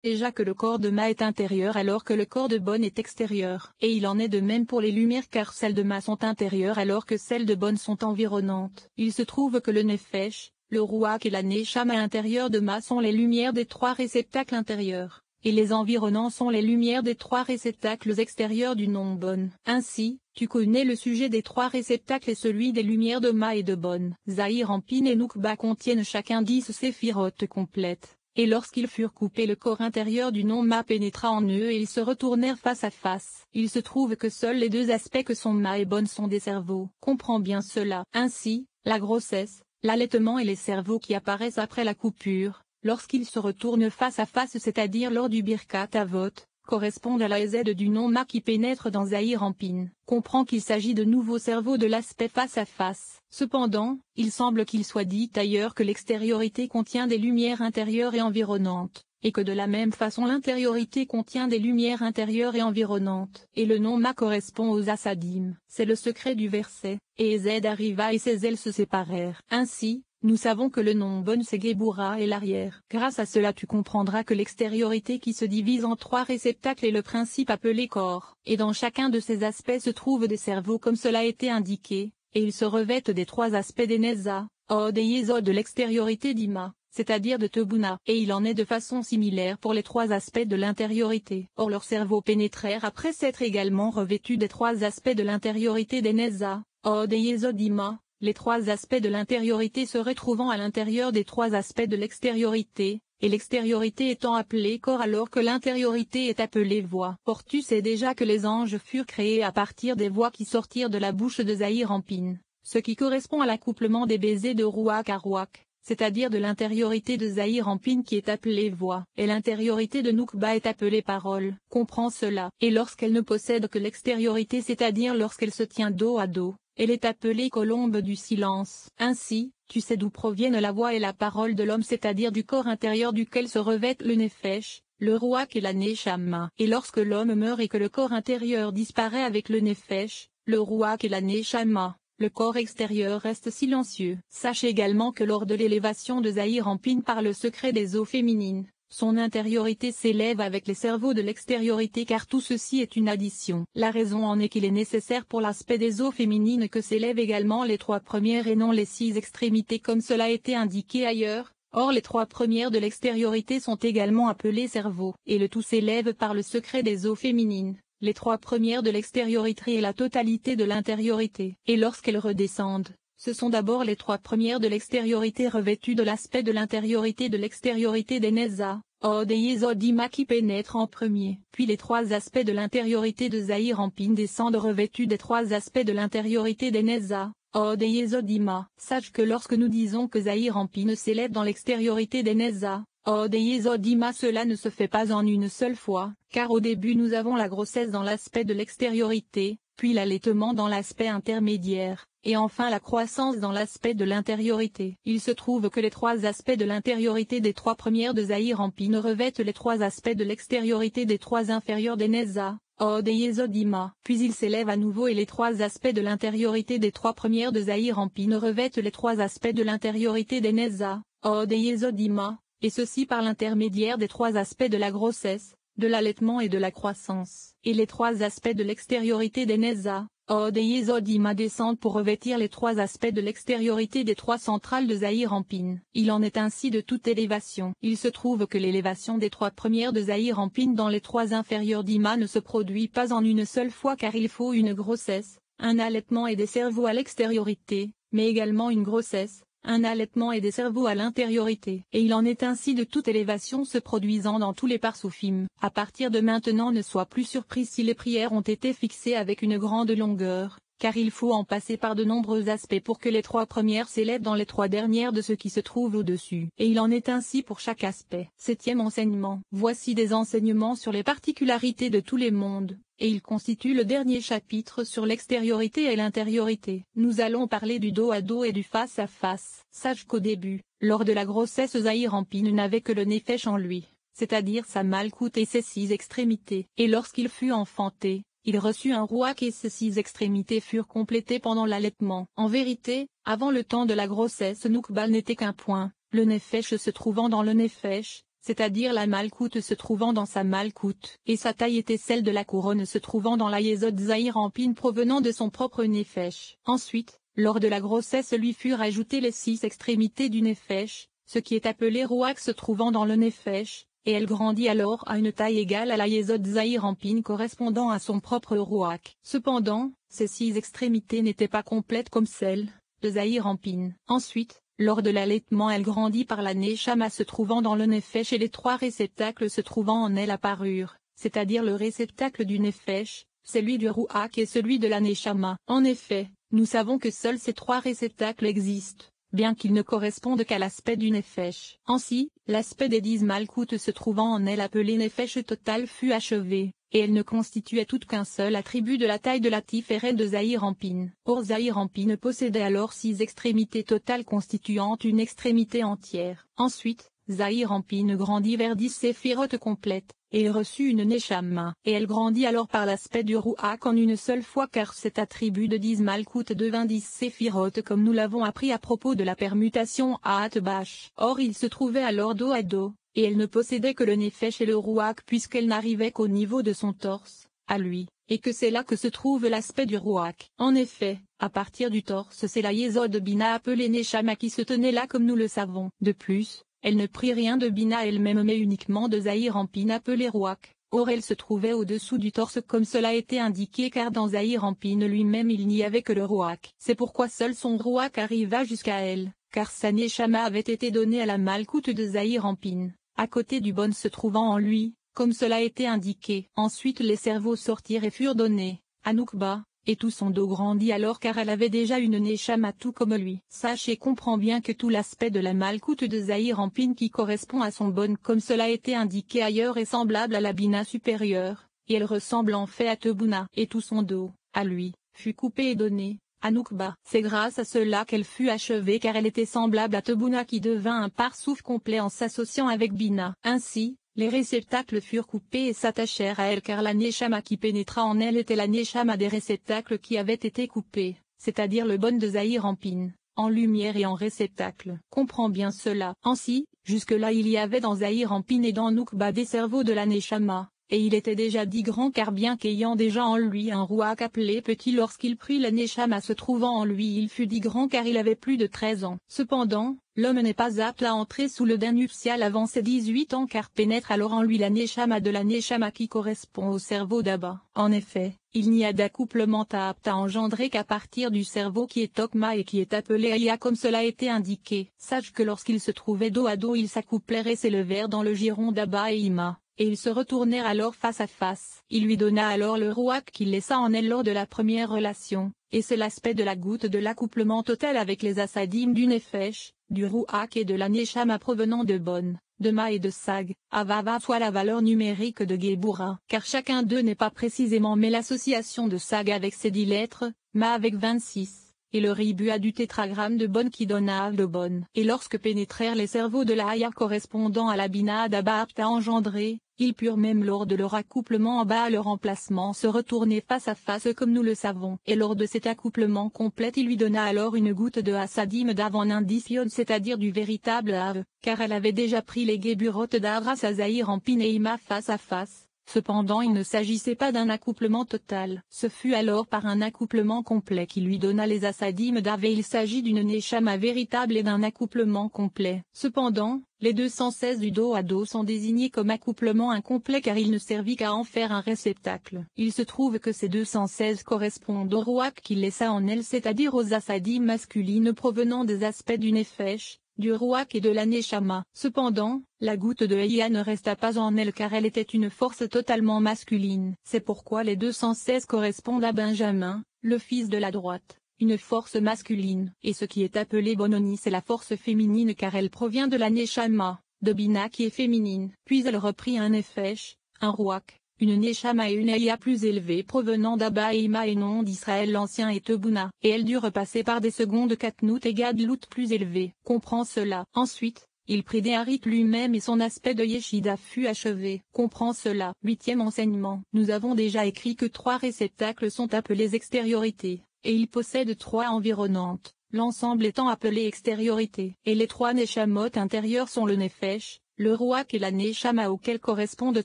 Déjà que le corps de Ma est intérieur alors que le corps de Bon est extérieur. Et il en est de même pour les lumières car celles de Ma sont intérieures alors que celles de Bon sont environnantes. Il se trouve que le Nefesh, le Rouach et la Neshama intérieure de Ma sont les lumières des trois réceptacles intérieurs, et les environnants sont les lumières des trois réceptacles extérieurs du nom Bon. Ainsi, tu connais le sujet des trois réceptacles et celui des lumières de Ma et de Bon. Zahir Ampin et Noukba contiennent chacun 10 séphirotes complètes. Et lorsqu'ils furent coupés le corps intérieur du nom Ma pénétra en eux et ils se retournèrent face à face. Il se trouve que seuls les deux aspects que sont Ma et Bon sont des cerveaux. Comprends bien cela. Ainsi, la grossesse, l'allaitement et les cerveaux qui apparaissent après la coupure, lorsqu'ils se retournent face à face c'est-à-dire lors du Birkat Avot, correspondent à la Z du nom Ma qui pénètre dans Zahir Ampin. Comprend qu'il s'agit de nouveaux cerveaux de l'aspect face à face. Cependant, il semble qu'il soit dit ailleurs que l'extériorité contient des lumières intérieures et environnantes, et que de la même façon l'intériorité contient des lumières intérieures et environnantes. Et le nom Ma correspond aux Asadim. C'est le secret du verset. Et Z arriva et ses ailes se séparèrent. Ainsi, nous savons que le nom Bon c'est Géboura et l'arrière. Grâce à cela tu comprendras que l'extériorité qui se divise en trois réceptacles est le principe appelé corps. Et dans chacun de ces aspects se trouvent des cerveaux comme cela a été indiqué, et ils se revêtent des trois aspects des Neza, Od et Yesod de l'extériorité d'Ima, c'est-à-dire de Tebuna. Et il en est de façon similaire pour les trois aspects de l'intériorité. Or leurs cerveaux pénétrèrent après s'être également revêtus des trois aspects de l'intériorité des Neza, Od et Yesod d'Ima. Les trois aspects de l'intériorité se retrouvant à l'intérieur des trois aspects de l'extériorité, et l'extériorité étant appelée corps alors que l'intériorité est appelée voix. Or tu sais déjà que les anges furent créés à partir des voix qui sortirent de la bouche de Zahir Ampin, ce qui correspond à l'accouplement des baisers de Rouach à Rouach, c'est-à-dire de l'intériorité de Zahir Ampin qui est appelée voix, et l'intériorité de Noukba est appelée parole. Comprends cela. Et lorsqu'elle ne possède que l'extériorité c'est-à-dire lorsqu'elle se tient dos à dos, elle est appelée colombe du silence. Ainsi, tu sais d'où proviennent la voix et la parole de l'homme c'est-à-dire du corps intérieur duquel se revêtent le Nefesh, le Rouach et la Neshama. Et lorsque l'homme meurt et que le corps intérieur disparaît avec le Nefesh, le Rouach et la Neshama, le corps extérieur reste silencieux. Sache également que lors de l'élévation de Zahir Ampin par le secret des eaux féminines, son intériorité s'élève avec les cerveaux de l'extériorité car tout ceci est une addition. La raison en est qu'il est nécessaire pour l'aspect des eaux féminines que s'élèvent également les trois premières et non les 6 extrémités comme cela a été indiqué ailleurs. Or les trois premières de l'extériorité sont également appelées cerveaux. Et le tout s'élève par le secret des eaux féminines. Les trois premières de l'extériorité et la totalité de l'intériorité. Et lorsqu'elles redescendent, ce sont d'abord les trois premières de l'extériorité revêtues de l'aspect de l'intériorité des Neza, Od et Yesod Ima qui pénètrent en premier. Puis les trois aspects de l'intériorité de Zahir Ampin descendent revêtus des trois aspects de l'intériorité des Neza, Od et Yesod Ima. Sache que lorsque nous disons que Zahir Ampin s'élève dans l'extériorité des Neza, Od et Yesod Ima cela ne se fait pas en une seule fois, car au début nous avons la grossesse dans l'aspect de l'extériorité, puis l'allaitement dans l'aspect intermédiaire, et enfin la croissance dans l'aspect de l'intériorité. Il se trouve que les trois aspects de l'intériorité des trois premières de Zahir Ampin revêtent les trois aspects de l'extériorité des trois inférieures des Neza, Od et Yesod Ima. Puis ils s'élèvent à nouveau et les trois aspects de l'intériorité des trois premières de Zahir Ampin revêtent les trois aspects de l'intériorité des Neza, Od et Yesod Ima, et ceci par l'intermédiaire des trois aspects de la grossesse, de l'allaitement et de la croissance. Et les trois aspects de l'extériorité des Neza, Od et Yesod Ima descendent pour revêtir les trois aspects de l'extériorité des trois centrales de Zahir Ampin. Il en est ainsi de toute élévation. Il se trouve que l'élévation des trois premières de Zahir Ampin dans les trois inférieures d'Ima ne se produit pas en une seule fois car il faut une grossesse, un allaitement et des cerveaux à l'extériorité, mais également une grossesse, un allaitement et des cerveaux à l'intériorité. Et il en est ainsi de toute élévation se produisant dans tous les parsoufim. À partir de maintenant ne sois plus surpris si les prières ont été fixées avec une grande longueur, car il faut en passer par de nombreux aspects pour que les trois premières s'élèvent dans les trois dernières de ce qui se trouve au-dessus. Et il en est ainsi pour chaque aspect. 7e enseignement. Voici des enseignements sur les particularités de tous les mondes. Et il constitue le dernier chapitre sur l'extériorité et l'intériorité. Nous allons parler du dos à dos et du face à face. Sache qu'au début, lors de la grossesse Zahir Ampin n'avait que le Nefesh en lui, c'est-à-dire sa malkout et ses 6 extrémités. Et lorsqu'il fut enfanté, il reçut un rouach et ses 6 extrémités furent complétées pendant l'allaitement. En vérité, avant le temps de la grossesse Noukbal n'était qu'un point, le Nefesh se trouvant dans le Nefesh, c'est-à-dire la malkoute se trouvant dans sa malkoute, et sa taille était celle de la couronne se trouvant dans la Yesod Zahir Anpin provenant de son propre Nefesh. Ensuite, lors de la grossesse lui furent ajoutées les 6 extrémités du Nefesh, ce qui est appelé Rouach se trouvant dans le Nefesh, et elle grandit alors à une taille égale à la Yesod Zahir Anpin correspondant à son propre Rouach. Cependant, ces 6 extrémités n'étaient pas complètes comme celles de Zahir Anpin. Ensuite, lors de l'allaitement elle grandit par la Neshama se trouvant dans le Nefesh et les 3 réceptacles se trouvant en elle apparurent, c'est-à-dire le réceptacle du Nefesh, celui du Rouach et celui de la Neshama. En effet, nous savons que seuls ces 3 réceptacles existent, bien qu'ils ne correspondent qu'à l'aspect du Nefesh. Ainsi, l'aspect des 10 malkoutes se trouvant en elle appelé Nefesh total fut achevé, et elle ne constituait toute qu'un seul attribut de la taille de la Tiferet de Zahir Anpin. Or Zahir Anpin possédait alors 6 extrémités totales constituant une extrémité entière. Ensuite, Zahir Anpin grandit vers 10 séphirotes complètes, et il reçut une Neshama, et elle grandit alors par l'aspect du Rouach en une seule fois car cet attribut de 10 malkoutes devint 10 séphirotes comme nous l'avons appris à propos de la permutation à Atbash. Or il se trouvait alors dos à dos, et elle ne possédait que le Nefesh et le Rouach puisqu'elle n'arrivait qu'au niveau de son torse, à lui, et que c'est là que se trouve l'aspect du Rouach. En effet, à partir du torse c'est la Yesod Bina appelée Neshama qui se tenait là comme nous le savons. De plus, elle ne prit rien de Bina elle-même mais uniquement de Zahir Anpin appelé Rouach. Or elle se trouvait au-dessous du torse comme cela était indiqué car dans Zahir Anpin lui-même il n'y avait que le Rouach. C'est pourquoi seul son Rouach arriva jusqu'à elle, car sa Neshama avait été donnée à la malkoute de Zahir Anpin, à côté du bon se trouvant en lui, comme cela était indiqué. Ensuite les cerveaux sortirent et furent donnés à Noukba, et tout son dos grandit alors car elle avait déjà une Neshama tout comme lui. Sache et comprends bien que tout l'aspect de la malkoute de Zahir Anpin qui correspond à son bon comme cela était indiqué ailleurs est semblable à la Bina supérieure, et elle ressemble en fait à Tebuna. Et tout son dos, à lui, fut coupé et donné à Noukba. C'est grâce à cela qu'elle fut achevée car elle était semblable à Tebuna qui devint un parsouf complet en s'associant avec Bina. Ainsi, les réceptacles furent coupés et s'attachèrent à elle car la Neshama qui pénétra en elle était la Neshama des réceptacles qui avaient été coupés, c'est-à-dire le bon de Zahir Anpin, en lumière et en réceptacle. Comprends bien cela. Ainsi, jusque-là il y avait dans Zahir Anpin et dans Noukba des cerveaux de la Neshama, et il était déjà dit grand car bien qu'ayant déjà en lui un Rouach appelé petit lorsqu'il prit la Neshama se trouvant en lui il fut dit grand car il avait plus de 13 ans. Cependant, l'homme n'est pas apte à entrer sous le din nuptial avant ses 18 ans car pénètre alors en lui la Neshama de la Neshama qui correspond au cerveau d'Abba. En effet, il n'y a d'accouplement apte à engendrer qu'à partir du cerveau qui est Tokma et qui est appelé Aya comme cela a été indiqué. Sache que lorsqu'ils se trouvaient dos à dos ils s'accouplèrent et s'élevèrent dans le giron d'Abba et Ima. Et ils se retournèrent alors face à face. Il lui donna alors le Rouach qu'il laissa en elle lors de la première relation, et c'est l'aspect de la goutte de l'accouplement total avec les assadim du Nefesh, du Rouach et de la Neshama provenant de Bon, de Ma et de Sag, Avava soit la valeur numérique de Gebura. Car chacun d'eux n'est pas précisément mais l'association de Sag avec ses 10 lettres, Ma avec 26. Et le ribua du tétragramme de Bon qui donna Av de Bon. Et lorsque pénétrèrent les cerveaux de la Haya correspondant à la Bina d'Abba apte à engendrer, ils purent même lors de leur accouplement en bas à leur emplacement se retourner face à face comme nous le savons. Et lors de cet accouplement complet il lui donna alors une goutte de Hasadim d'Av en indition c'est-à-dire du véritable Av, car elle avait déjà pris les Geburoth d'Avras à Zahir Anpin et Ima face à face. Cependant il ne s'agissait pas d'un accouplement total. Ce fut alors par un accouplement complet qui lui donna les assadim d'Av et il s'agit d'une Neshama véritable et d'un accouplement complet. Cependant, les 216 du dos à dos sont désignés comme accouplement incomplet car il ne servit qu'à en faire un réceptacle. Il se trouve que ces 216 correspondent au Rouach qu'il laissa en elle c'est-à-dire aux assadim masculines provenant des aspects du Nefesh, du Rouach et de la Neshama. Cependant, la goutte de Eya ne resta pas en elle car elle était une force totalement masculine. C'est pourquoi les 216 correspondent à Benjamin, le fils de la droite, une force masculine. Et ce qui est appelé Bononi c'est la force féminine car elle provient de la Neshama, de Bina qui est féminine. Puis elle reprit un Nefesh, un Rouach, une Neshama et une Eya plus élevée provenant d'Abba et Ima et non d'Israël l'ancien et Tebuna. Et elle dut repasser par des secondes Katnout et Gadlout plus élevées. Comprends cela. Ensuite, il prit Déharit lui-même et son aspect de Yeshida fut achevé. Comprends cela. 8e enseignement. Nous avons déjà écrit que 3 réceptacles sont appelés extériorités, et ils possèdent 3 environnantes, l'ensemble étant appelé extériorité. Et les 3 Neshamot intérieures sont le Nefesh, le Ruach et la Neshama auxquels correspondent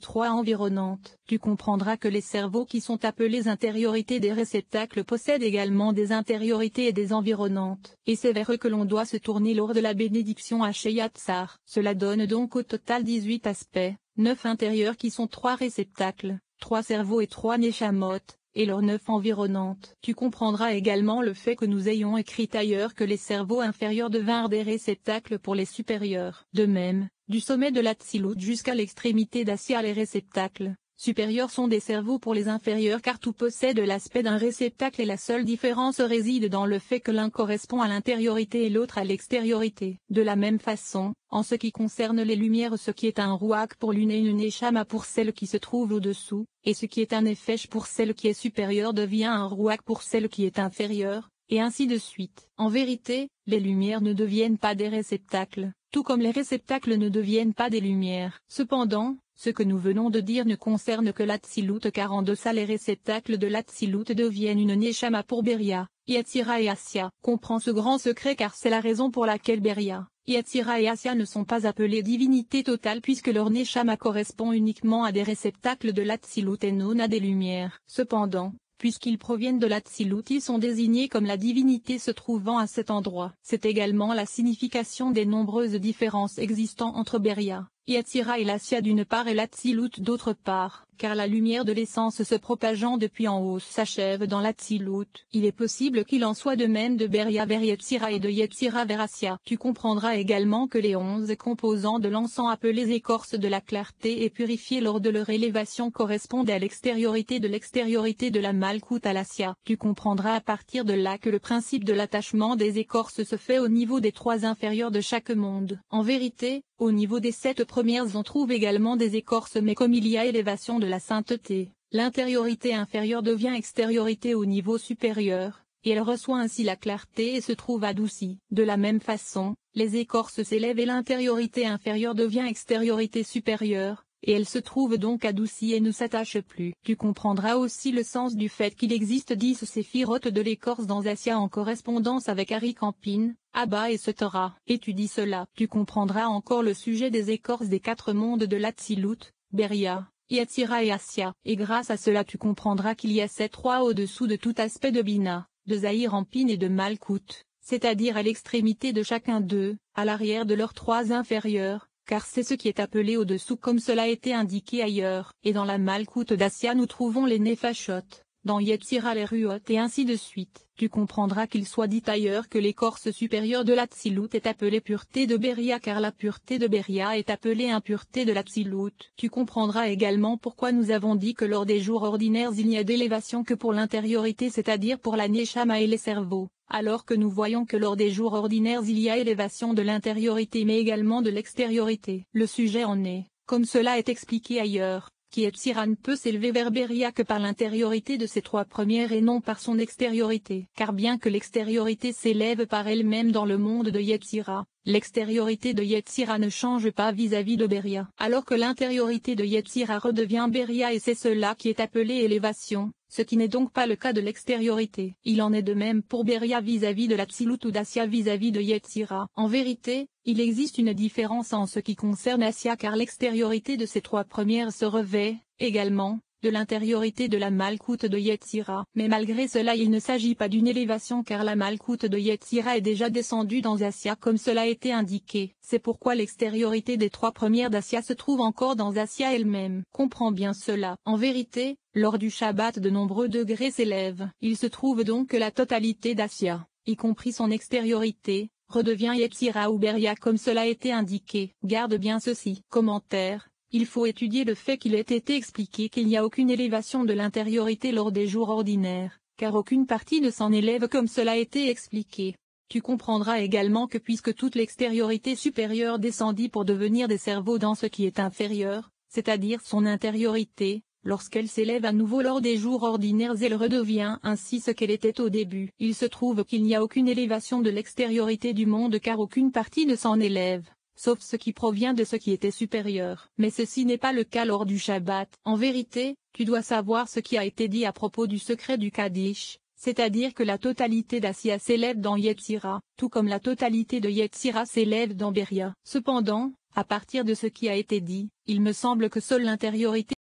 3 environnantes. Tu comprendras que les cerveaux qui sont appelés intériorités des réceptacles possèdent également des intériorités et des environnantes, et c'est vers eux que l'on doit se tourner lors de la bénédiction à Sheyatsar. Cela donne donc au total 18 aspects, 9 intérieurs qui sont 3 réceptacles, 3 cerveaux et 3 Neshamot, et leurs 9 environnantes. Tu comprendras également le fait que nous ayons écrit ailleurs que les cerveaux inférieurs devinrent des réceptacles pour les supérieurs. De même, du sommet de l'Atsilut jusqu'à l'extrémité d'Assia les réceptacles supérieurs sont des cerveaux pour les inférieurs car tout possède l'aspect d'un réceptacle et la seule différence réside dans le fait que l'un correspond à l'intériorité et l'autre à l'extériorité. De la même façon, en ce qui concerne les lumières, ce qui est un Ruach pour l'une et une Neshama pour celle qui se trouve au-dessous, et ce qui est un Nefesh pour celle qui est supérieure devient un Ruach pour celle qui est inférieure, et ainsi de suite. En vérité, les lumières ne deviennent pas des réceptacles, tout comme les réceptacles ne deviennent pas des lumières. Cependant, ce que nous venons de dire ne concerne que l'Atsilut car en deçà les réceptacles de l'Atsilut deviennent une Neshama pour Beria, Yetzira et Assia. Comprends ce grand secret car c'est la raison pour laquelle Beria, Yetzira et Assia ne sont pas appelés divinités totales puisque leur Neshama correspond uniquement à des réceptacles de l'Atsilut et non à des lumières. Cependant, puisqu'ils proviennent de l'Atsilut, ils sont désignés comme la divinité se trouvant à cet endroit. C'est également la signification des nombreuses différences existant entre Beria, Yetzira et l'Assia d'une part et l'Atsilut d'autre part, car la lumière de l'essence se propageant depuis en haut s'achève dans l'Atsilut. Il est possible qu'il en soit de même de Beria vers Yetzira et de Yetzira vers Assia. Tu comprendras également que les 11 composants de l'encens appelés écorces de la clarté et purifiés lors de leur élévation correspondent à l'extériorité de la Malkout à l'Assia. Tu comprendras à partir de là que le principe de l'attachement des écorces se fait au niveau des 3 inférieurs de chaque monde. En vérité, au niveau des 7 premières on trouve également des écorces mais comme il y a élévation de la sainteté, l'intériorité inférieure devient extériorité au niveau supérieur, et elle reçoit ainsi la clarté et se trouve adoucie. De la même façon, les écorces s'élèvent et l'intériorité inférieure devient extériorité supérieure, et elle se trouve donc adoucie et ne s'attache plus. Tu comprendras aussi le sens du fait qu'il existe 10 séphirotes de l'écorce dans Assia en correspondance avec Arikampin, Abba et Setora. Étudie cela. Tu comprendras encore le sujet des écorces des 4 mondes de l'Atsilut, Beria, Yetzira et Assia. Et grâce à cela tu comprendras qu'il y a 7 rois au-dessous de tout aspect de Bina, de Zahir-Ampin et de Malkout, c'est-à-dire à l'extrémité de chacun d'eux, à l'arrière de leurs 3 inférieurs, car c'est ce qui est appelé au-dessous comme cela a été indiqué ailleurs. Et dans la Malkout d'Assia nous trouvons les Nefashot, dans Yetzira les Ruot et ainsi de suite. Tu comprendras qu'il soit dit ailleurs que l'écorce supérieure de l'Atsilut est appelée pureté de Beria car la pureté de Beria est appelée impureté de l'Atsilut. Tu comprendras également pourquoi nous avons dit que lors des jours ordinaires il n'y a d'élévation que pour l'intériorité c'est-à-dire pour la Neshama et les cerveaux, alors que nous voyons que lors des jours ordinaires il y a élévation de l'intériorité mais également de l'extériorité. Le sujet en est, comme cela est expliqué ailleurs, Yetzira ne peut s'élever vers Beria que par l'intériorité de ses 3 premières et non par son extériorité. Car bien que l'extériorité s'élève par elle-même dans le monde de Yetzira, l'extériorité de Yetzira ne change pas vis-à-vis de Beria. Alors que l'intériorité de Yetzira redevient Beria et c'est cela qui est appelé élévation, ce qui n'est donc pas le cas de l'extériorité. Il en est de même pour Beria vis-à-vis de l'Atsilut ou d'Assia vis-à-vis de Yetzira. En vérité, il existe une différence en ce qui concerne Assia car l'extériorité de ces 3 premières se revêt, également, de l'intériorité de la Malkout de Yetzira. Mais malgré cela il ne s'agit pas d'une élévation car la Malkout de Yetzira est déjà descendue dans Assia comme cela a été indiqué. C'est pourquoi l'extériorité des 3 premières d'Assia se trouve encore dans Assia elle-même. Comprends bien cela. En vérité, lors du Shabbat de nombreux degrés s'élèvent. Il se trouve donc que la totalité d'Assia, y compris son extériorité, redevient Yetzira ou Beria comme cela a été indiqué. Garde bien ceci. Commentaire. Il faut étudier le fait qu'il ait été expliqué qu'il n'y a aucune élévation de l'intériorité lors des jours ordinaires, car aucune partie ne s'en élève comme cela a été expliqué. Tu comprendras également que puisque toute l'extériorité supérieure descendit pour devenir des cerveaux dans ce qui est inférieur, c'est-à-dire son intériorité, lorsqu'elle s'élève à nouveau lors des jours ordinaires elle redevient ainsi ce qu'elle était au début. Il se trouve qu'il n'y a aucune élévation de l'extériorité du monde car aucune partie ne s'en élève, sauf ce qui provient de ce qui était supérieur. Mais ceci n'est pas le cas lors du Shabbat. En vérité, tu dois savoir ce qui a été dit à propos du secret du Kaddish, c'est-à-dire que la totalité d'Assia s'élève dans Yetzira, tout comme la totalité de Yetzira s'élève dans Beria. Cependant, À partir de ce qui a été dit, il me semble que seule l'intériorité